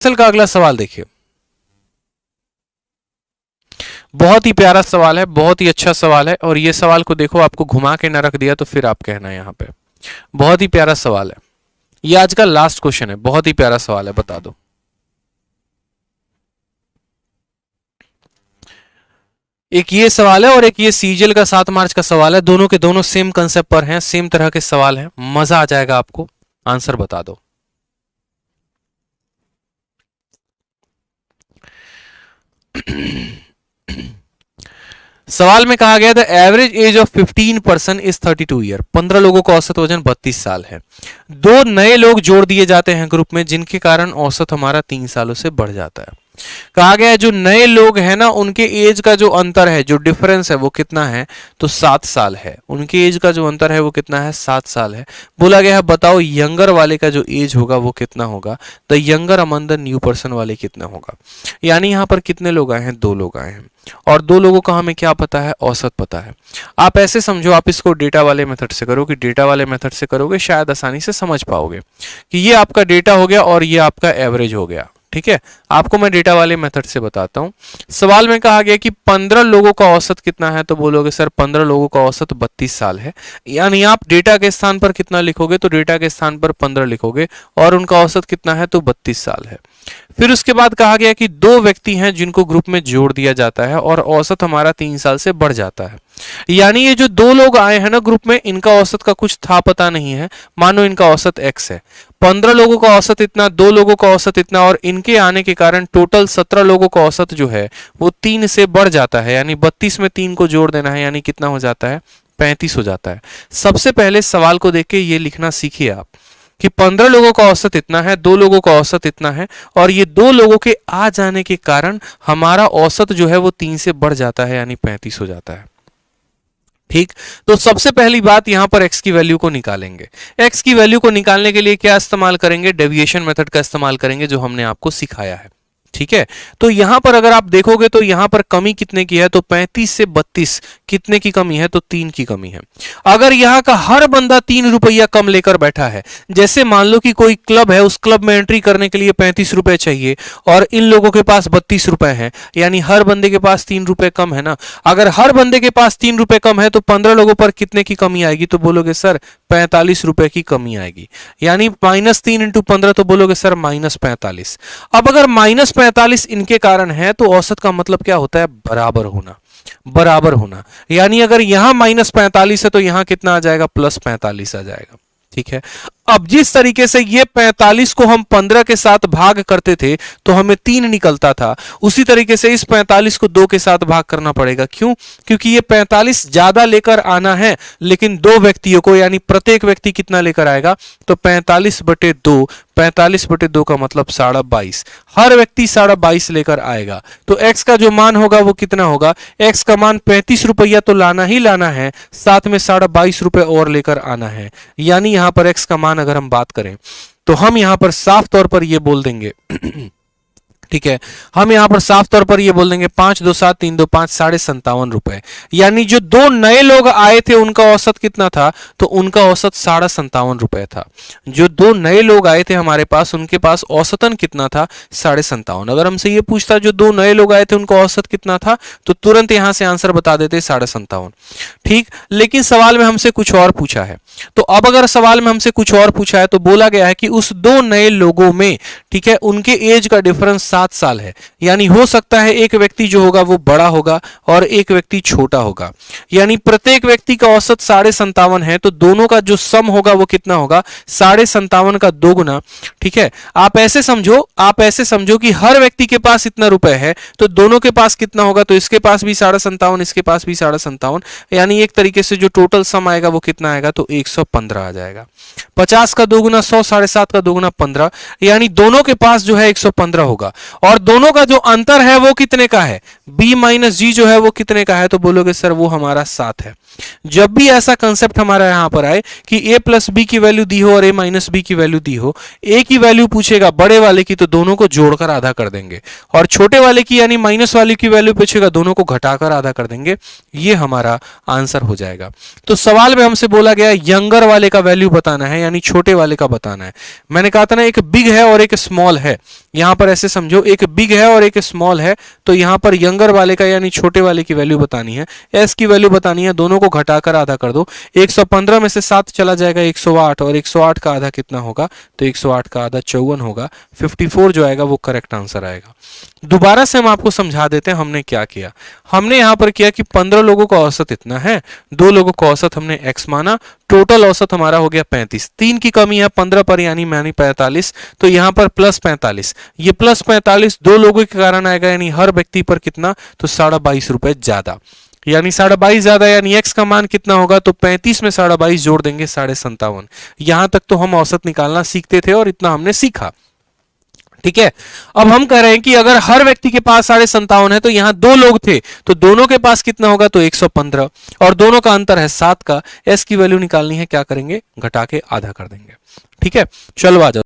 सल का अगला सवाल देखिए, बहुत ही प्यारा सवाल है, बहुत ही अच्छा सवाल है। और ये सवाल को देखो, आपको घुमा के ना रख दिया तो फिर आप कहना यहाँ पे। बहुत ही प्यारा सवाल है, ये आज का लास्ट क्वेश्चन है, बहुत ही प्यारा सवाल है, बता दो। एक ये सवाल है और एक ये सीजीएल का 7 मार्च का सवाल है, दोनों के दोनों सेम कंसेप्ट पर हैं, सेम तरह के सवाल हैं, मजा आ जाएगा आपको। आंसर बता दो। सवाल में कहा गया the average age of 15 person is 32 year. 15 लोगों का औसत वजन 32 साल है। दो नए लोग जोड़ दिए जाते हैं ग्रुप में, जिनके कारण औसत हमारा 3 सालों से बढ़ जाता है। कहा गया है जो नए लोग हैं ना, उनके एज का जो अंतर है, जो डिफरेंस है वो कितना है, तो 7 साल है। उनके एज का जो अंतर है वो कितना है, 7 साल है। बोला गया है बताओ यंगर वाले का जो एज होगा वो कितना होगा, the younger among the new person वाले कितना होगा। यानी यहां पर कितने लोग आए हैं, 2 लोग आए हैं, और 2 लोगों का हमें क्या पता है, औसत पता है। आप ऐसे समझो, आप इसको डेटा वाले मेथड से करोगे, डेटा वाले मेथड से करोगे शायद आसानी से समझ पाओगे कि ये आपका डेटा हो गया और ये आपका एवरेज हो गया। ठीक है, आपको मैं डेटा वाले मेथड से बताता हूं। सवाल में कहा गया कि 15 लोगों का औसत कितना है, तो बोलोगे सर 15 लोगों का औसत 32 साल है। यानी आप डेटा के स्थान पर कितना लिखोगे, तो डेटा के स्थान पर 15 लिखोगे और उनका औसत कितना है, तो 32 साल है। फिर उसके बाद कहा गया कि 2 व्यक्ति हैं जिनको ग्रुप में जोड़ दिया जाता है और औसत हमारा 3 साल से बढ़ जाता है। यानी ये जो 2 लोग आए हैं ना ग्रुप में, इनका औसत का कुछ था पता नहीं है, मानो इनका औसत x है। 15 लोगों का औसत इतना, 2 लोगों का औसत इतना, और इनके आने के कारण टोटल 17 लोगों का औसत जो है वो 3 से बढ़ जाता है। यानी 32 में 3 को जोड़ देना है, यानी कितना हो जाता है, 35 हो जाता है। सबसे पहले सवाल को देख के ये लिखना सीखिए आप कि 15 लोगों का औसत इतना है, 2 लोगों का औसत इतना है, और ये 2 लोगों के आ जाने के कारण हमारा औसत जो है वो 3 से बढ़ जाता है, यानी 35 हो जाता है। ठीक, तो सबसे पहली बात यहां पर x की वैल्यू को निकालेंगे। x की वैल्यू को निकालने के लिए क्या इस्तेमाल करेंगे, डेविएशन मेथड का इस्तेमाल करेंगे, जो हमने आपको सिखाया है। ठीक है, तो यहां पर अगर आप देखोगे तो यहां पर कमी कितने की है, तो 35 से 32 कितने की कमी है, तो 3 की कमी है। अगर यहां का हर बंदा 3 रुपया कम लेकर बैठा है, जैसे मान लो कि कोई क्लब है, उस क्लब में एंट्री करने के लिए 35 रुपए चाहिए और इन लोगों के पास 32 रुपए हैं, यानी हर बंदे के पास 3 रुपए कम है ना। अगर हर बंदे के पास 3 रुपए कम है तो 15 लोगों पर कितने की कमी आएगी, तो बोलोगे सर 45 रुपए की कमी आएगी। यानी -3 इंटू 15, तो बोलोगे सर -45। अब अगर -45 इनके कारण है तो औसत का मतलब क्या होता है, बराबर होना, बराबर होना। यानी अगर यहां -45 है तो यहां कितना आ जाएगा, +45 आ जाएगा। ठीक है, अब जिस तरीके से ये 45 को हम 15 के साथ भाग करते थे तो हमें 3 निकलता था, उसी तरीके से इस 45 को 2 के साथ भाग करना पड़ेगा। क्यों, क्योंकि ये 45 ज्यादा लेकर आना है, लेकिन 2 व्यक्तियों को, यानी प्रत्येक व्यक्ति कितना लेकर आएगा, तो 45/2, 45/2 का मतलब 22.5, हर व्यक्ति 22.5 लेकर आएगा। तो x का जो मान होगा वो कितना होगा, x का मान 35 रुपया तो लाना ही लाना है, साथ में 22.5 रुपए और लेकर आना है। यानी यहां पर x का मान अगर हम बात करें तो हम यहां पर साफ तौर पर ये बोल देंगे ठीक है, हम यहां पर साफ तौर पर ये बोल देंगे 5 2 7 3 2 5 57.5 रुपए। यानी जो 2 नए लोग आए थे उनका औसत कितना था, तो उनका औसत 57.5 रुपए था। जो 2 नए लोग आए थे हमारे पास, उनके पास औसतन कितना था, 57.5। अगर हमसे ये पूछता जो 2 नए लोग आए थे उनका औसत कितना था, तो तुरंत यहां से आंसर बता देते 57.5। ठीक, लेकिन सवाल में हमसे कुछ और पूछा है। तो अब अगर सवाल में हमसे कुछ और पूछा है तो बोला गया है कि उस 2 नए लोगों में, ठीक है, उनके एज का डिफरेंस 7 साल है। यानी हो सकता है एक व्यक्ति जो होगा वो बड़ा होगा और एक व्यक्ति छोटा होगा। यानी प्रत्येक व्यक्ति का औसत 57.5 है, तो दोनों का जो सम होगा वो कितना होगा, 57.5 का 2 गुना। ठीक है, आप ऐसे समझो, आप ऐसे समझो कि हर व्यक्ति के पास इतना रुपए है, तो दोनों के पास कितना होगा, तो इसके पास भी 57.5, इसके पास भी 57.5। यानी एक तरीके से जो टोटल सम आएगा वो कितना आएगा, तो 115 आ जाएगा। 50 का 2 गुना 100, 7.5 का 2 गुना 15, यानी दोनों के पास जो है 115 होगा। और दोनों का जो अंतर है वो कितने का है, b - g जो है वो कितने का है, तो बोलोगे सर वो हमारा 7 है। जब भी ऐसा कंसेप्ट हमारा यहां पर आए कि a प्लस बी की वैल्यू दी हो और a माइनस बी की वैल्यू दी हो, a की वैल्यू पूछेगा बड़े वाले की तो दोनों को जोड़कर आधा कर देंगे, और छोटे वाले की यानी माइनस वाले की वैल्यू पूछेगा दोनों को घटाकर आधा कर देंगे। ये हमारा आंसर हो जाएगा। तो सवाल में हमसे बोला गया यंगर वाले का वैल्यू बताना है, यानी छोटे वाले का बताना है। मैंने कहा था ना, एक बिग है और एक स्मॉल है, यहां पर ऐसे समझो, एक बिग है और एक स्मॉल है, तो यहां पर यंगर वाले का यानी छोटे वाले की वैल्यू बतानी है, s की वैल्यू बतानी है, दोनों को घटाकर आधा कर दो। 115 में से 7 चला जाएगा 108, और 108 का आधा कितना होगा, तो 108 का आधा 54 होगा। 54 जो आएगा वो करेक्ट आंसर आएगा। दोबारा से हम आपको समझा देते हैं हमने क्या किया। हमने यहां पर किया कि 15 लोगों का औसत इतना है, 2 लोगों का औसत हमने x माना, टोटल औसत हमारा हो गया 35, 3 की कमी है 15 पर यानी 45, तो यहां पर प्लस 45, ये प्लस 45 2 लोगों के कारण आएगा, यानी हर व्यक्ति पर कितना, तो 22.5 रुपए ज्यादा, यानी 22.5 ज्यादा, यानी x का मान कितना होगा, तो 35 में 22.5 जोड़ देंगे 57.5। यहां तक तो हम औसत निकालना सीखते थे और इतना हमने सीखा। ठीक है, अब हम कह रहे हैं कि अगर हर व्यक्ति के पास 57.5 है तो यहां 2 लोग थे तो दोनों के पास कितना होगा, तो 115, और दोनों का अंतर है 7 का। s की वैल्यू निकालनी है, क्या करेंगे, घटा के आधा कर देंगे। ठीक है, चलो आ जाओ।